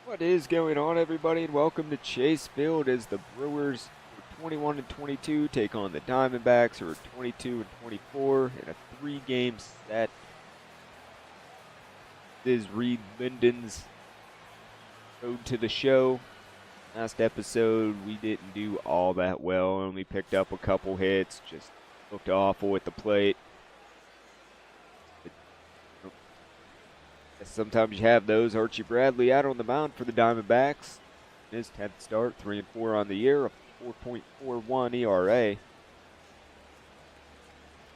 What is going on, everybody, and welcome to Chase Field as the Brewers are 21-22 take on the Diamondbacks, who are 22-24 in a three-game set. This is Reid Linden's road to the show. Last episode, we didn't do all that well. Only picked up a couple hits, just looked awful at the plate. Sometimes you have those. Archie Bradley out on the mound for the Diamondbacks. His 10th start, 3-4 on the year, a 4.41 ERA.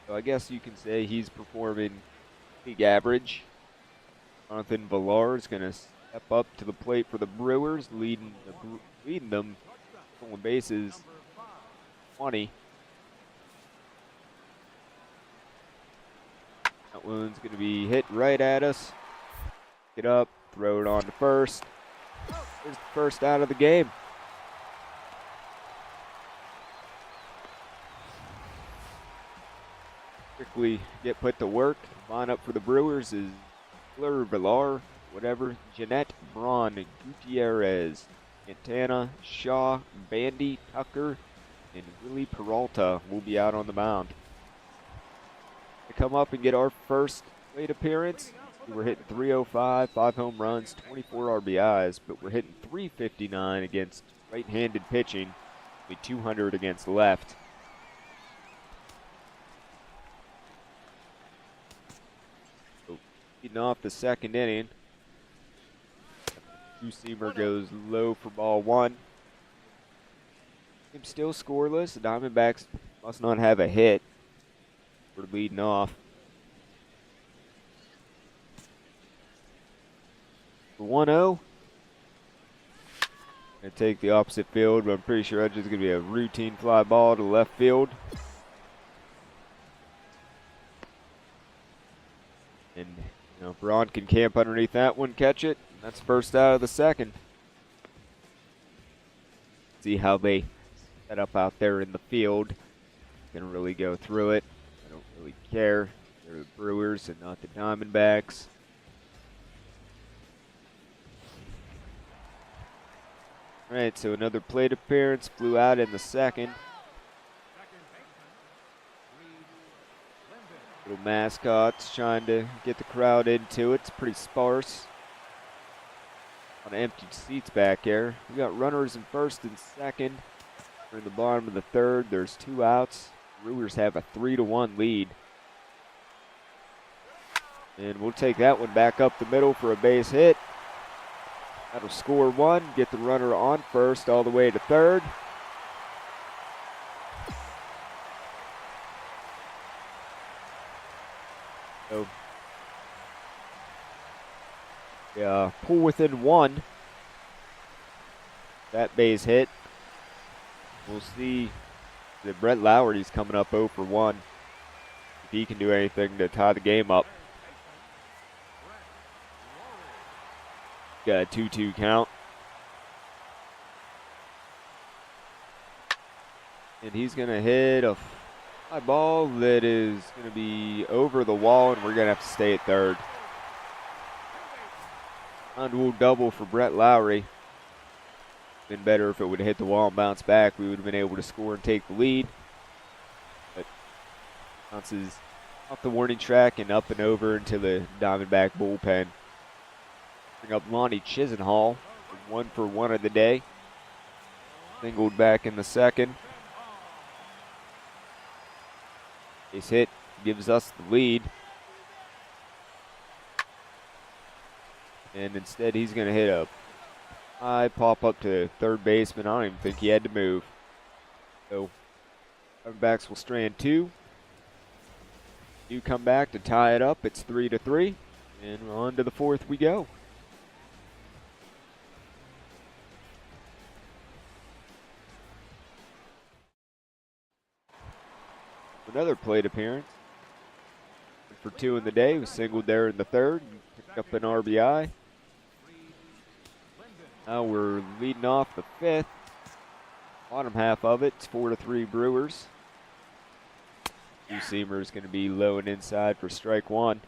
So I guess you can say he's performing league average. Jonathan Villar is going to step up to the plate for the Brewers, leading them stolen bases 20. That one's going to be hit right at us. Get up, throw it on to first. There's the first out of the game. Quickly get put to work. Line up for the Brewers is Villar, Jeanette, Braun, Gutierrez, Quintana, Shaw, Bandy, Tucker, and Willie Peralta will be out on the mound. To come up and get our first plate appearance, we're hitting 305, 5 home runs, 24 RBIs, but we're hitting 359 against right-handed pitching, only 200 against left. So, leading off the second inning, two-seamer goes low for ball one. Game still scoreless. The Diamondbacks must not have a hit. We're leading off. For 1-0. Gonna take the opposite field, but I'm pretty sure that's just gonna be a routine fly ball to left field. And Braun can camp underneath that one, catch it. That's first out of the second. See how they set up out there in the field. Gonna really go through it. I don't really care. They're the Brewers and not the Diamondbacks. All right, so another plate appearance, flew out in the second. Little mascots trying to get the crowd into it. It's pretty sparse. On empty seats back there. We got runners in first and second. We're in the bottom of the third. There's 2 outs. Brewers have a 3-1 lead. And we'll take that one back up the middle for a base hit. That'll score one, get the runner on first all the way to third. So, pull within 1. That base hit. We'll see that Brett Lowry's coming up 0 for 1. If he can do anything to tie the game up. Got a 2-2 count. And he's going to hit a fly ball that is going to be over the wall, and we're going to have to stay at third. Unruled double for Brett Lowry. Been better if it would have hit the wall and bounced back. We would have been able to score and take the lead. But bounces off the warning track and up and over into the Diamondback bullpen. Bring up Lonnie Chisenhall, 1 for 1 of the day. Singled back in the second. Base hit gives us the lead. And instead he's going to hit a high pop up to third baseman. I don't even think he had to move. So Diamondbacks will strand 2. You come back to tie it up. It's 3-3. And on to the fourth we go. Another plate appearance. For 2 in the day, was singled there in the third, picked up an RBI. Now we're leading off the 5th. Bottom half of it, it's 4-3 Brewers. Two-seamer is going to be low and inside for strike 1.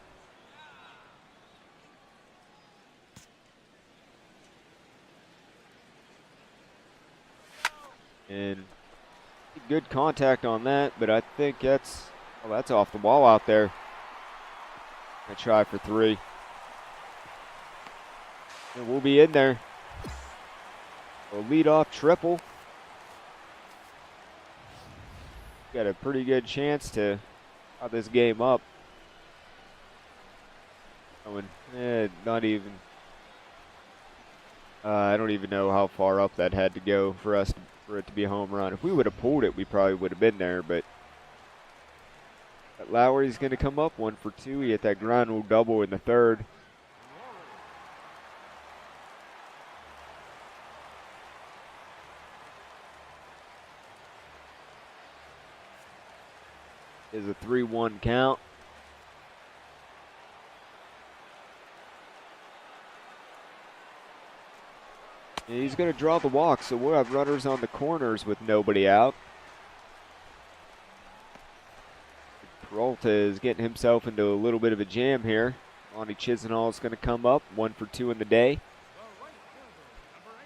And good contact on that, but I think that's off the wall out there. I try for 3. And we'll be in there. A leadoff triple. Got a pretty good chance to tie this game up. Not even. I don't even know how far up that had to go for it to be a home run. If we would have pulled it, we probably would have been there. But Lowry's going to come up 1 for 2. He hit that ground rule double in the 3rd. Is a 3-1 count. And he's going to draw the walk, so we'll have runners on the corners with nobody out. Peralta is getting himself into a little bit of a jam here. Lonnie Chisenhall is going to come up, 1 for 2 in the day.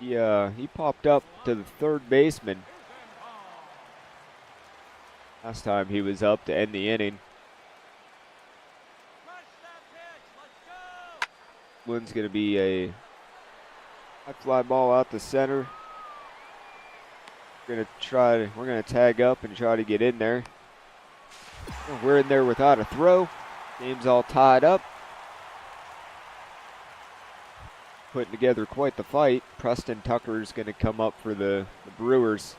He popped up to the 3rd baseman last time he was up to end the inning. One's going to be a high fly ball out the center. We're going to tag up and try to get in there. We're in there without a throw. Game's all tied up. Putting together quite the fight. Preston Tucker's going to come up for the Brewers.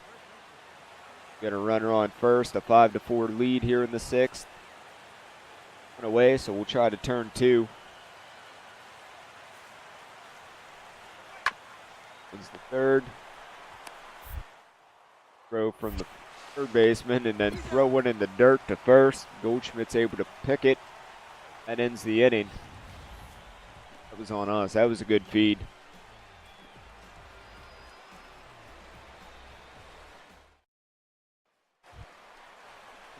Got a runner on first, a 5-4 lead here in the 6th. One away, so we'll try to turn 2. It's the 3rd. Throw from the 3rd baseman and then throw one in the dirt to first. Goldschmidt's able to pick it. That ends the inning. That was on us. That was a good feed.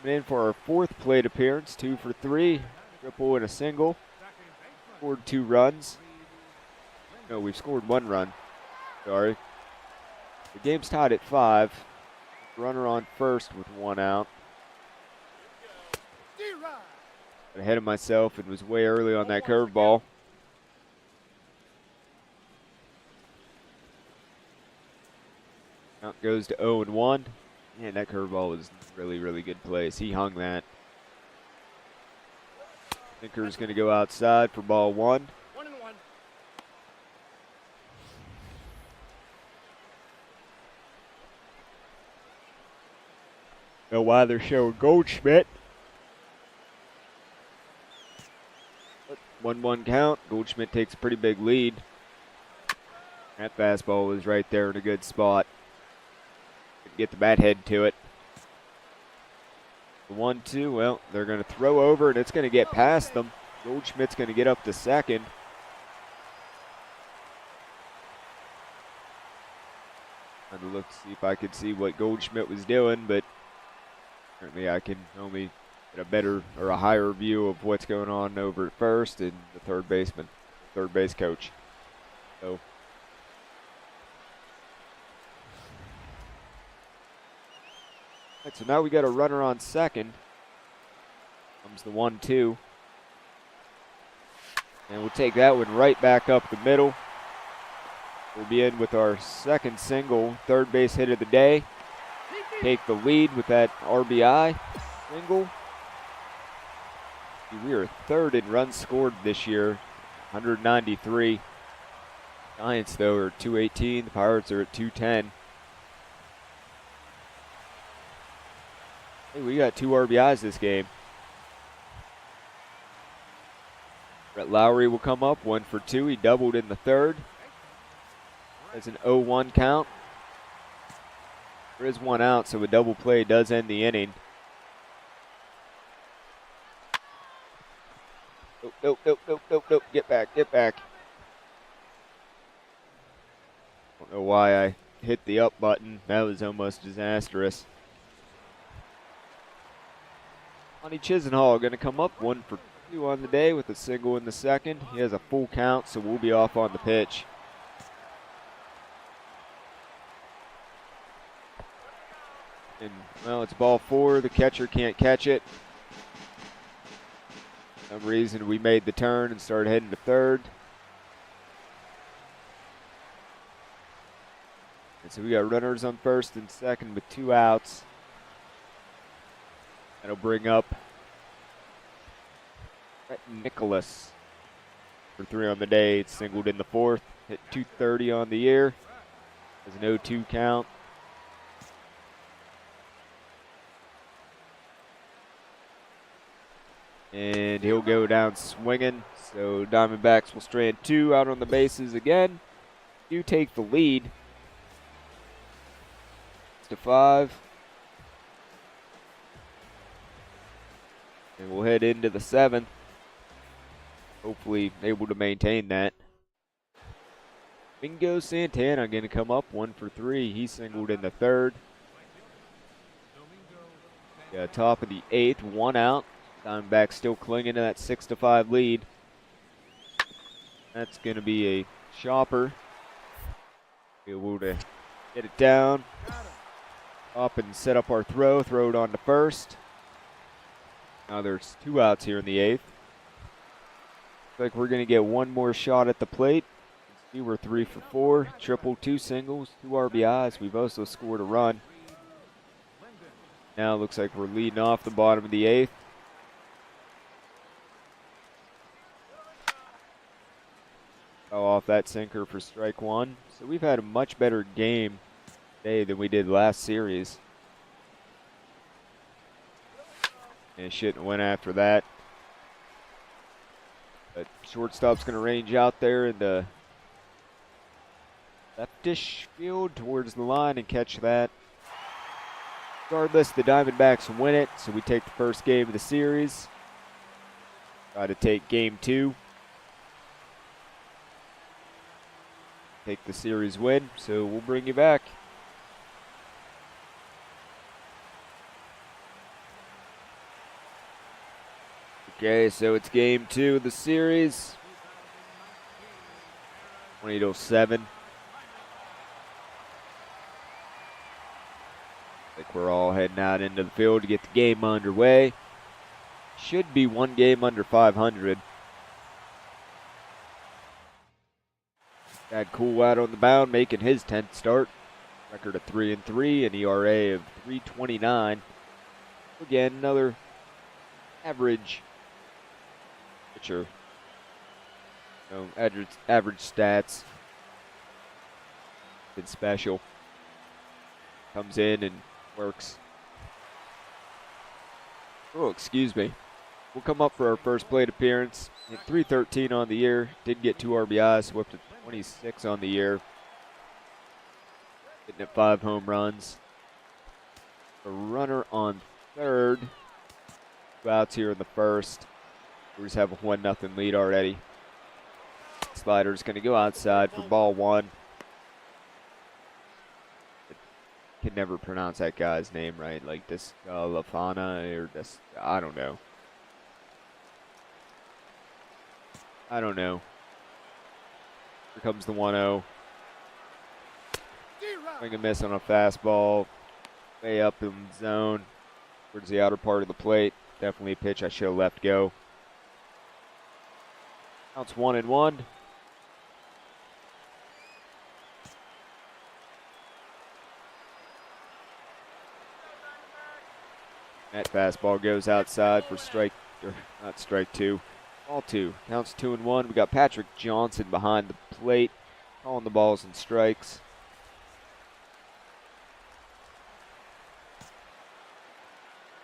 Coming in for our 4th plate appearance, 2 for 3, triple and a single. Scored 2 runs. No, we've scored 1 run. Sorry. The game's tied at 5. Runner on first with 1 out. Got ahead of myself and was way early on that curveball. Count goes to 0-1. Man, that curveball was really, really good place. He hung that. Tinker's going to go outside for ball 1. 1-1. Know why they're showing Goldschmidt. 1-1 count. Goldschmidt takes a pretty big lead. That fastball was right there in a good spot. Get the bat head to it. The 1-2, well, they're going to throw over, and it's going to get past them. Goldschmidt's going to get up to second. Trying to look to see if I could see what Goldschmidt was doing, but certainly I can only get a better or a higher view of what's going on over at first and the 3rd baseman, 3rd base coach. So. Right, so now we got a runner on second. Comes the 1-2. And we'll take that one right back up the middle. We'll be in with our 2nd single, 3rd base hit of the day. Take the lead with that RBI single. We are 3rd in runs scored this year, 193. Giants, though, are 218. The Pirates are at 210. Hey, we got 2 RBIs this game. Brett Lowry will come up, 1 for 2. He doubled in the 3rd. That's an 0-1 count. There is 1 out, so a double play does end the inning. Nope. Get back. Don't know why I hit the up button. That was almost disastrous. Lonnie Chisenhall going to come up, 1 for 2 on the day with a single in the 2nd. He has a full count, so we'll be off on the pitch. And, well, it's ball 4. The catcher can't catch it. For some reason, we made the turn and started heading to third. And so we got runners on first and second with 2 outs. That'll bring up Brett Nicholas for 3 on the day. It's singled in the 4th. Hit .230 on the year. Has an 0-2 count. And he'll go down swinging. So Diamondbacks will strand 2 out on the bases again. Do take the lead. It's to 5. And we'll head into the 7th. Hopefully able to maintain that. Bingo Santana going to come up 1 for 3. He singled in the 3rd. Yeah, top of the 8th, 1 out. Diamondbacks still clinging to that 6-5 lead. That's going to be a chopper. Be able to get it down. Up and set up our throw. Throw it on to first. Now there's 2 outs here in the 8th. Looks like we're going to get 1 more shot at the plate. See, we're 3 for 4. Triple, 2 singles, 2 RBIs. We've also scored a run. Now it looks like we're leading off the bottom of the 8th. Off that sinker for strike 1. So we've had a much better game today than we did last series. And shouldn't have went after that. But shortstop's going to range out there in the leftish field towards the line and catch that. Regardless, the Diamondbacks win it, so we take the first game of the series. Try to take game 2. Take the series win, so we'll bring you back. Okay, so it's game 2 of the series. 20-7. Like we're all heading out into the field to get the game underway. Should be 1 game under 500. Had Cool out on the mound, making his 10th start. Record of 3-3, an ERA of 3.29. Again, another average pitcher. Average stats. Been special. Comes in and works. Oh, excuse me. We'll come up for our first plate appearance. Hit .313 on the year. Did get 2 RBIs. Whipped a 26 on the year. Hitting at 5 home runs. A runner on third. 2 outs here in the first. Brewers have a 1-0 lead already. Slider's going to go outside for ball 1. I can never pronounce that guy's name right. Like this Lafana or this, I don't know. Here comes the 1-0. Swing and miss on a fastball. Way up in the zone. Towards the outer part of the plate. Definitely a pitch I should have left go. Counts 1-1. That fastball goes outside for not strike 2. Ball 2. Counts 2-1. We got Patrick Johnson behind the plate, calling the balls and strikes.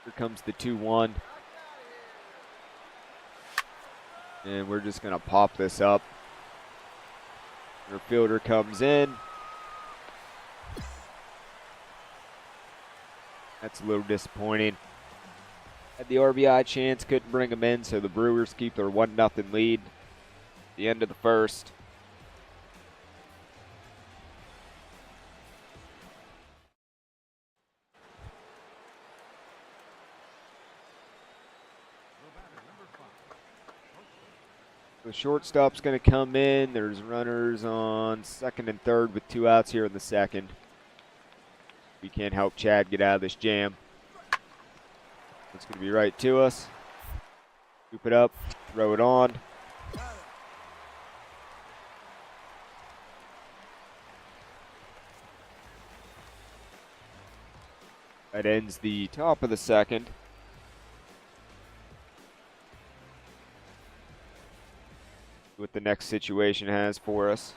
Here comes the 2-1. And we're just going to pop this up. Our fielder comes in. That's a little disappointing. Had the RBI chance, couldn't bring them in, so the Brewers keep their 1-0 lead at the end of the first. The shortstop's going to come in. There's runners on second and third with 2 outs here in the second. We can't help Chad get out of this jam. It's going to be right to us. Scoop it up, throw it on. That ends the top of the second. What the next situation has for us.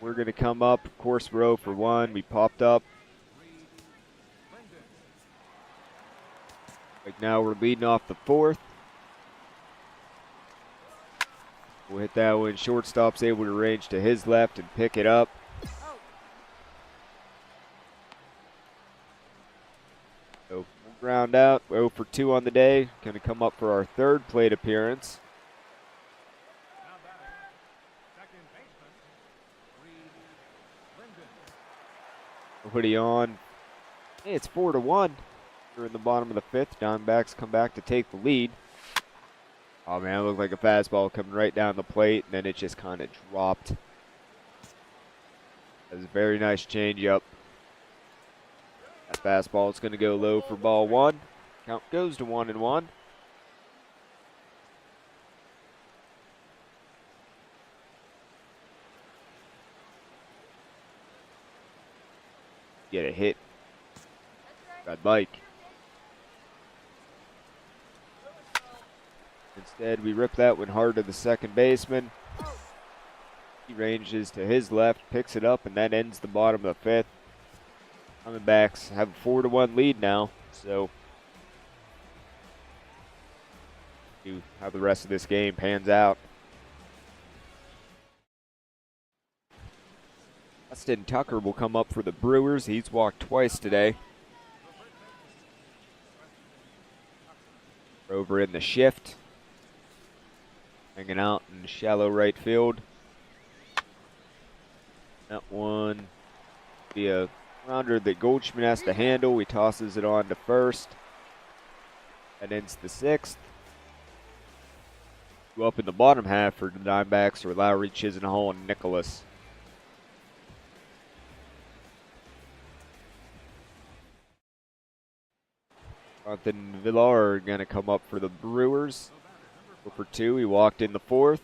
We're going to come up. Of course, we're 0 for 1. We popped up. Like now we're leading off the fourth. We'll hit that one. Shortstop's able to range to his left and pick it up. So we'll ground out. 0 for 2 on the day. Going to come up for our third plate appearance. Nobody on. Hey, it's 4 to 1. We're in the bottom of the fifth. Diamondbacks come back to take the lead. Oh man, it looked like a fastball coming right down the plate, and then it just kind of dropped. That was a very nice changeup. That fastball is going to go low for ball 1. Count goes to 1-1. Get a hit. I'd like. Instead, we rip that one hard to the second baseman. He ranges to his left, picks it up, and that ends the bottom of the fifth. Diamondbacks have a 4-1 lead now, so see how the rest of this game pans out. Austin Tucker will come up for the Brewers. He's walked twice today. Over in the shift. Hanging out in shallow right field. That one be a rounder that Goldschmidt has to handle. He tosses it on to first. That ends the sixth. Go up in the bottom half for the Diamondbacks are Lowry, Chisenhall, and Nicholas. Jonathan Villar going to come up for the Brewers. 0 for 2. He walked in the fourth.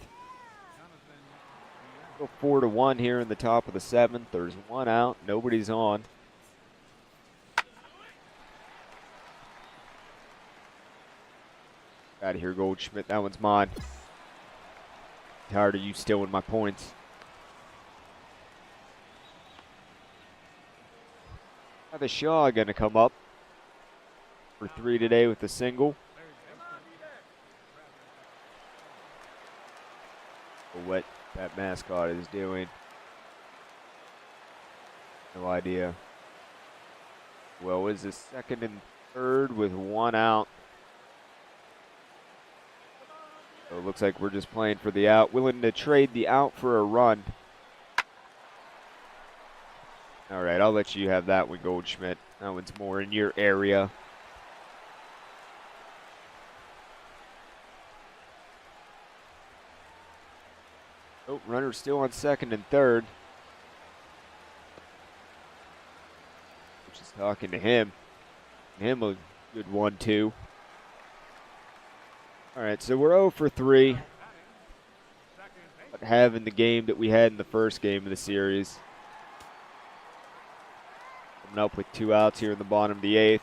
Go 4-1 here in the top of the seventh. There's one out. Nobody's on. Out of here, Goldschmidt. That one's mine. Tired of you stealing my points. Travis Shaw going to come up for 3 today with a single. What that mascot is doing. No idea. Well, is this second and third with one out. So it looks like we're just playing for the out. Willing to trade the out for a run. All right, I'll let you have that one, Goldschmidt. That one's more in your area. Oh, runner still on second and third. Just talking to him. Him a good 1-2. All right, so we're 0 for 3. But having the game that we had in the first game of the series. Coming up with 2 outs here in the bottom of the 8th.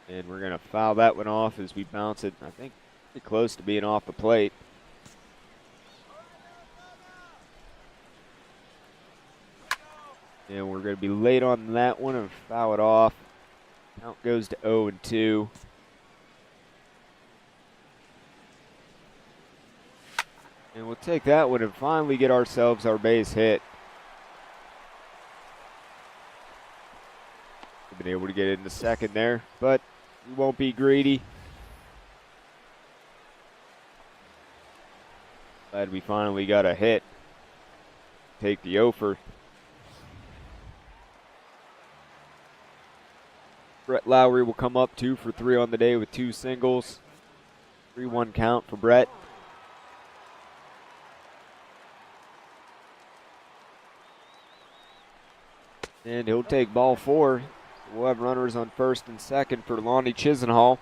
And we're going to foul that one off as we bounce it, I think, pretty close to being off the plate. And we're going to be late on that one and foul it off. Count goes to 0-2. And we'll take that one and finally get ourselves our base hit. We've been able to get it in the second there, but we won't be greedy. Glad we finally got a hit. Take the offer. Brett Lowry will come up 2 for 3 on the day with 2 singles. 3-1 count for Brett. And he'll take ball 4. We'll have runners on first and second for Lonnie Chisenhall.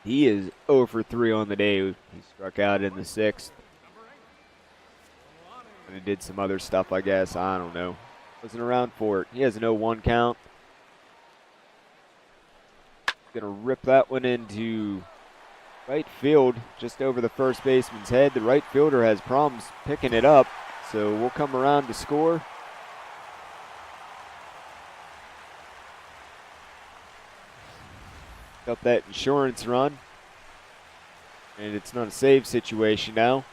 He is 0 for 3 on the day. He struck out in the 6th. And he did some other stuff, I guess. I don't know. Wasn't around for it. He has an 0-1 count. Gonna rip that one into right field, just over the first baseman's head. The right fielder has problems picking it up, so we'll come around to score. Got that insurance run, and it's not a save situation now.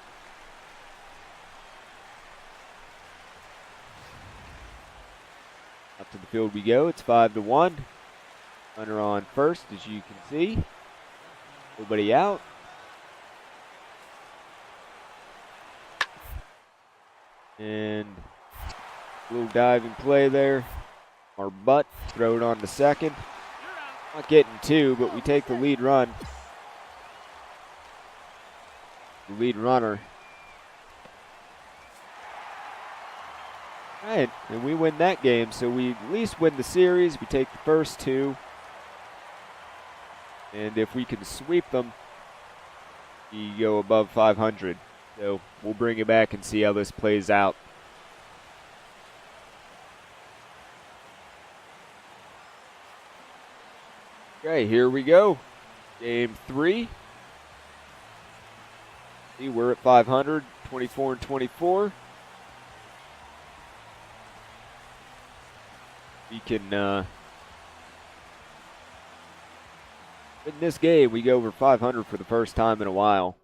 Up to the field we go. It's 5-1. Runner on first, as you can see. Nobody out. And a little diving play there. Our butt, throw it on to second. Not getting 2, but we take the lead run. The lead runner. All right, and we win that game, so we at least win the series. We take the first 2. And if we can sweep them, we go above 500. So we'll bring it back and see how this plays out. Okay, here we go. Game 3. See, we're at 500, 24-24. We can in this game, we go over 500 for the first time in a while.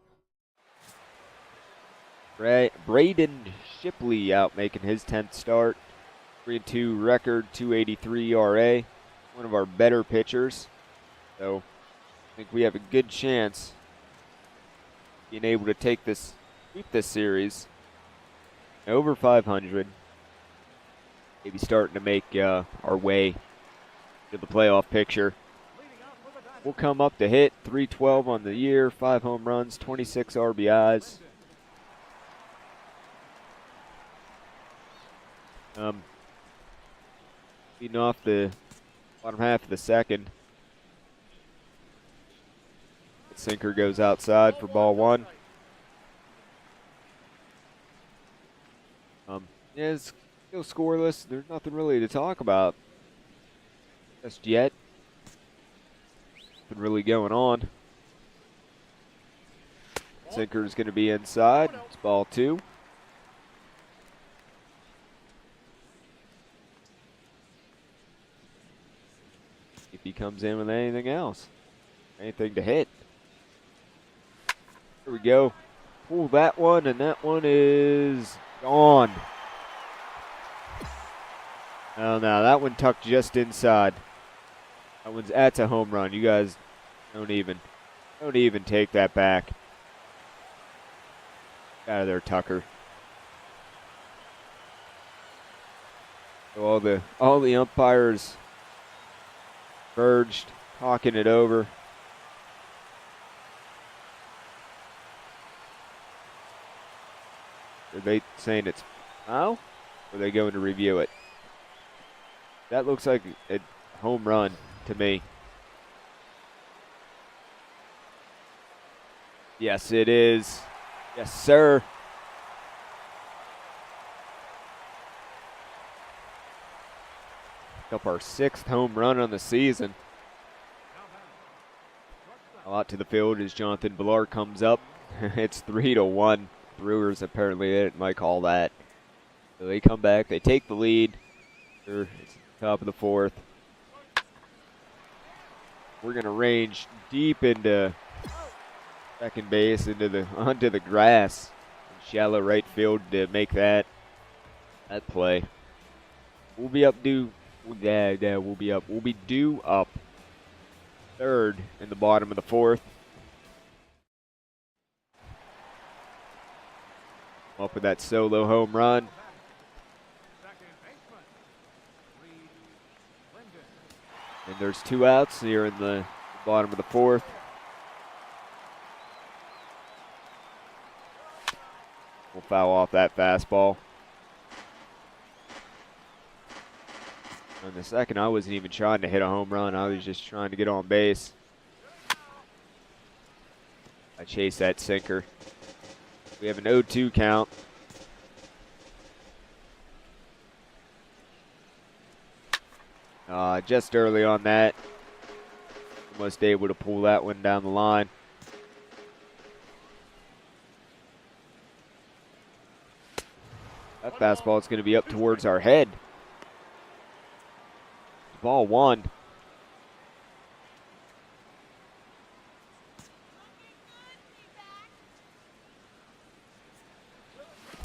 Braden Shipley out making his 10th start. 3-2 record, 283 ERA. One of our better pitchers. So I think we have a good chance being able to take this, sweep this series over 500. Maybe starting to make our way to the playoff picture. We'll come up to hit 312 on the year, 5 home runs, 26 RBIs. Leading off the bottom half of the second. The sinker goes outside for ball 1. Yeah, it's still scoreless. There's nothing really to talk about just yet. Nothing really going on. Sinker is going to be inside. It's ball 2. If he comes in with anything else, anything to hit. Here we go. Pull that one, and that one is gone. Oh no, that one tucked just inside. That's a home run. You guys don't even take that back. Get out of there, Tucker. So all the umpires verged, talking it over. Are they saying it's foul? Or are they going to review it? That looks like a home run to me. Yes, it is. Yes, sir. Up our 6th home run on the season. A lot to the field as Jonathan Villar comes up. It's 3-1. Brewers apparently didn't like all that. So they come back. They take the lead. It's top of the 4th. We're going to range deep into second base, onto the grass. Shallow right field to make that play. We'll be up due. We'll be due up 3rd in the bottom of the 4th. Up with that solo home run. And And there's 2 outs here in the bottom of the 4th. We'll foul off that fastball. In the second, I wasn't even trying to hit a home run. I was just trying to get on base. I chased that sinker. We have an 0-2 count. Just early on that. Almost able to pull that one down the line. That fastball is going to be up towards our head. Ball 1.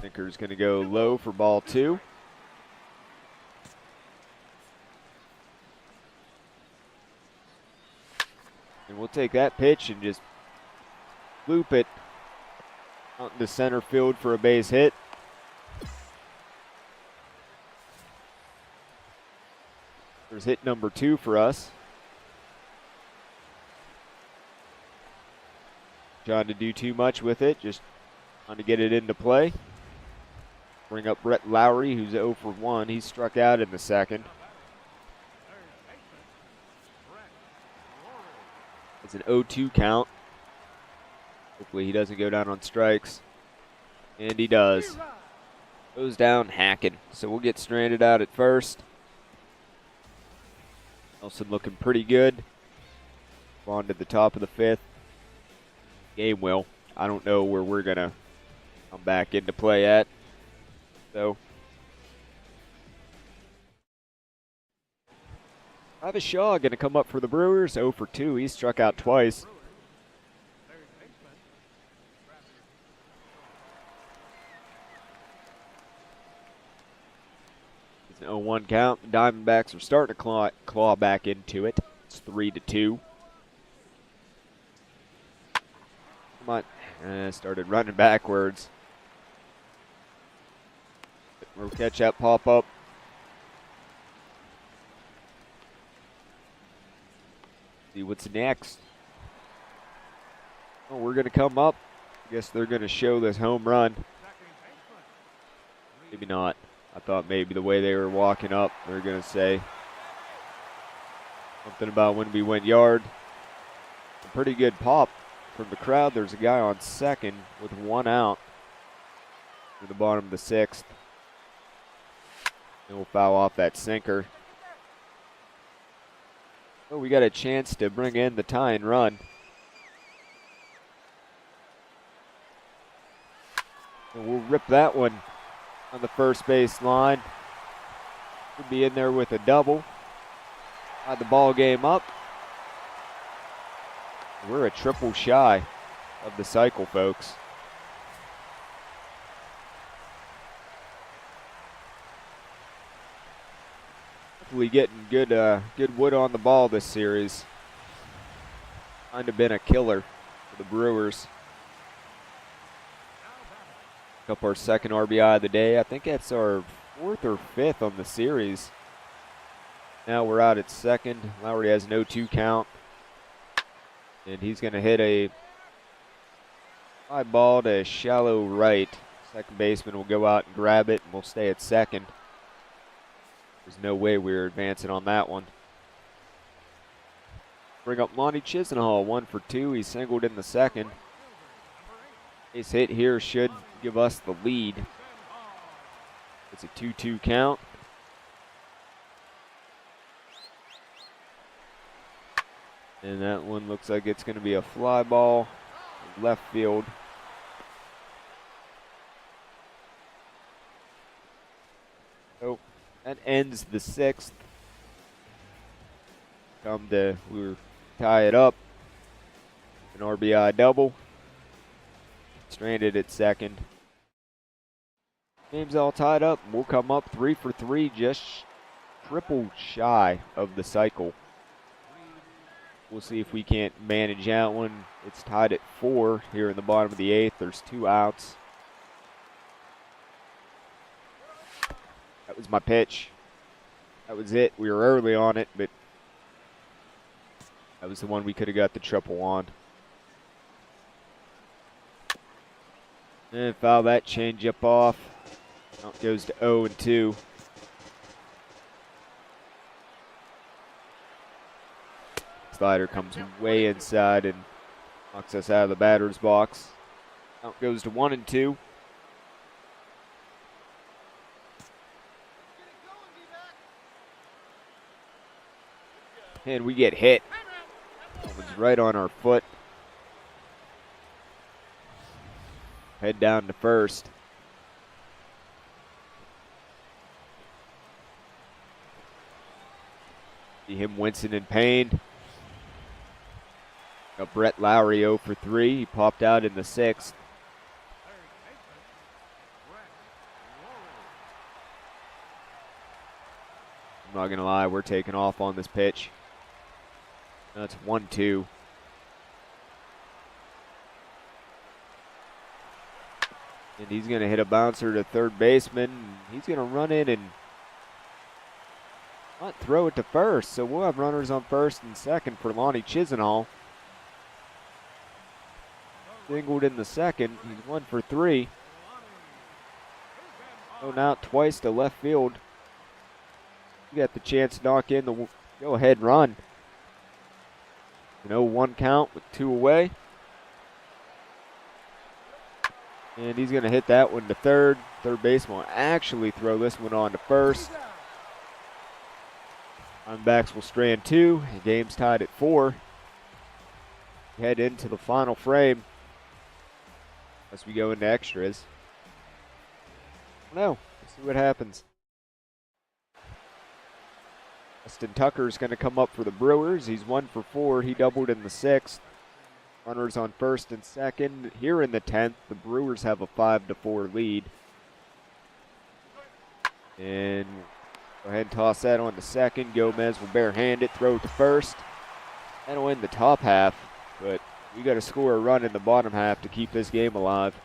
Sinker's going to go low for ball 2. And we'll take that pitch and just loop it out into center field for a base hit. There's hit number 2 for us. Trying to do too much with it, just trying to get it into play. Bring up Brett Lowry, who's 0 for 1. He struck out in the second. It's an 0-2 count. Hopefully he doesn't go down on strikes. And he does. Goes down hacking. So we'll get stranded out at first. Nelson looking pretty good. On to the top of the 5th. Game will. I don't know where we're going to come back into play at. So Travis Shaw going to come up for the Brewers. 0 for 2. He struck out twice. It's an 0-1 count. The Diamondbacks are starting to claw back into it. It's 3-2. Come on. Started running backwards. We'll catch that pop up. See what's next. Oh, we're going to come up. I guess they're going to show this home run. Maybe not. I thought maybe the way they were walking up, they're going to say something about when we went yard. A pretty good pop from the crowd. There's a guy on second with 1 out in the bottom of the 6th. And we'll foul off that sinker. Oh, we got a chance to bring in the tying run. And we'll rip that one on the first base line. We'll be in there with a double. Tied the ball game up. We're a triple shy of the cycle, folks. Hopefully getting good wood on the ball this series. Kind of been a killer for the Brewers. Up our second RBI of the day. I think that's our 4th or 5th on the series. Now we're out at second. Lowry has an 0-2 count. And he's going to hit a fly ball to shallow right. Second baseman will go out and grab it, and we'll stay at second. There's no way we're advancing on that one. Bring up Lonnie Chisenhall, 1 for 2. He singled in the second. Base hit here should give us the lead. It's a 2-2 count. And that one looks like it's going to be a fly ball, left field. So that ends the 6th. We'll tie it up. An RBI double. Stranded at second. Game's all tied up. We'll come up 3 for 3, just triple shy of the cycle. We'll see if we can't manage that one. It's tied at 4 here in the bottom of the 8th. There's 2 outs. That was my pitch. That was it. We were early on it, but That was the one we could have got the triple on. And foul that changeup off. Count goes to 0-2. Slider comes way inside and knocks us out of the batter's box. Count goes to 1-2. And we get hit. That was right on our foot. Head down to first. See him wincing in pain. Got Brett Lowry 0 for 3. He popped out in the 6th. I'm not going to lie, we're taking off on this pitch. That's 1-2. And he's going to hit a bouncer to third baseman. He's going to run in and not throw it to first. So we'll have runners on first and second for Lonnie Chisenhall. Singled in the second. He's 1 for 3. Thrown out twice to left field. You got the chance to knock in the go-ahead run. An 0-1 count with 2 away. And he's going to hit that one to third. Third baseman will actually throw this one on to first. Diamondbacks will strand 2. The game's tied at 4. Head into the final frame as we go into extras. I don't know. Let's see what happens. Justin Tucker's going to come up for the Brewers. He's 1 for 4. He doubled in the 6th. Runners on first and second. Here in the 10th, the Brewers have a 5-4 lead. And go ahead and toss that on to second. Gomez will barehand it, throw it to first. That'll end the top half, but we got to score a run in the bottom half to keep this game alive.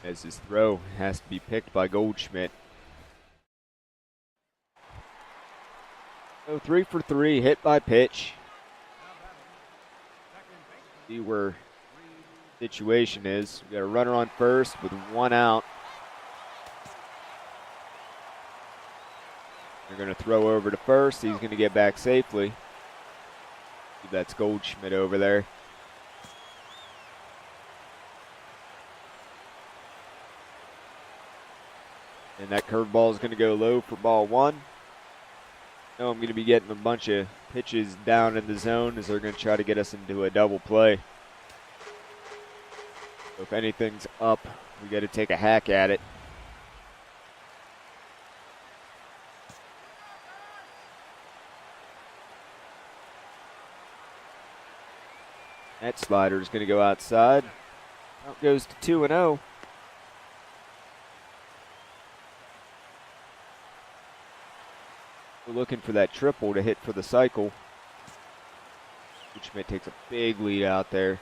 As his throw has to be picked by Goldschmidt. So 3 for 3, hit by pitch. See where the situation is. We got a runner on first with 1 out. They're going to throw over to first. He's going to get back safely. That's Goldschmidt over there. And that curveball is going to go low for ball 1. No, I'm going to be getting a bunch of pitches down in the zone as they're going to try to get us into a double play. So if anything's up, we got to take a hack at it. That slider is going to go outside. Out goes to 2-0. We're looking for that triple to hit for the cycle. Schmidt takes a big lead out there.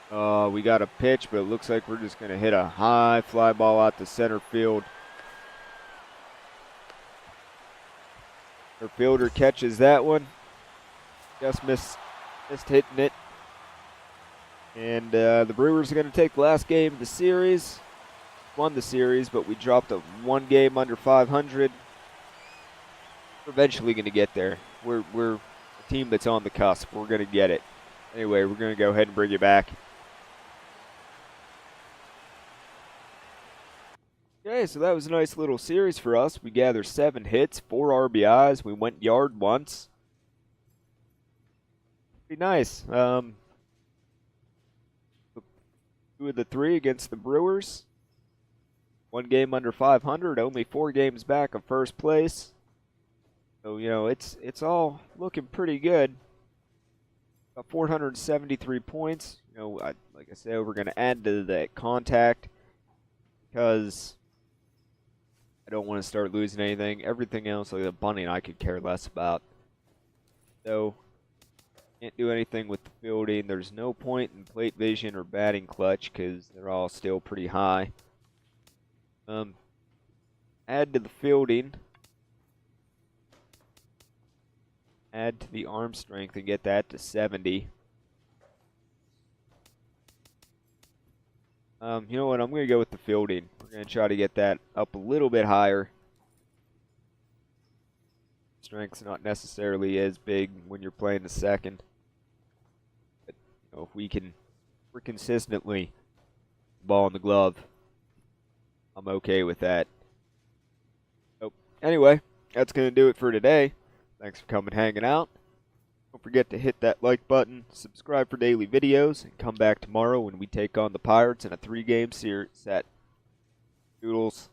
We got a pitch, but it looks like we're just going to hit a high fly ball out to center field. Our fielder catches that one. Just missed hitting it. And the Brewers are going to take the last game of the series. Won the series, but we dropped a 1 game under 500. We're eventually going to get there. We're a team that's on the cusp. We're going to get it. Anyway, we're going to go ahead and bring you back. Okay, so that was a nice little series for us. We gathered 7 hits, 4 RBIs. We went yard once. Pretty nice. 2 of the 3 against the Brewers. 1 game under 500. Only 4 games back of first place. So, you know, it's all looking pretty good. Got 473 points. You know, like I said, we're going to add to that contact because I don't want to start losing anything. Everything else, like the bunting, I could care less about. So, can't do anything with the fielding. There's no point in plate vision or batting clutch because they're all still pretty high. Add to the fielding. Add to the arm strength and get that to 70. You know what? I'm going to go with the fielding. We're going to try to get that up a little bit higher. Strength's not necessarily as big when you're playing the second. But, you know, if we're consistently ball in the glove, I'm okay with that. So, anyway, that's going to do it for today. Thanks for coming hanging out. Don't forget to hit that like button, subscribe for daily videos, and come back tomorrow when we take on the Pirates in a 3-game series set. Doodles.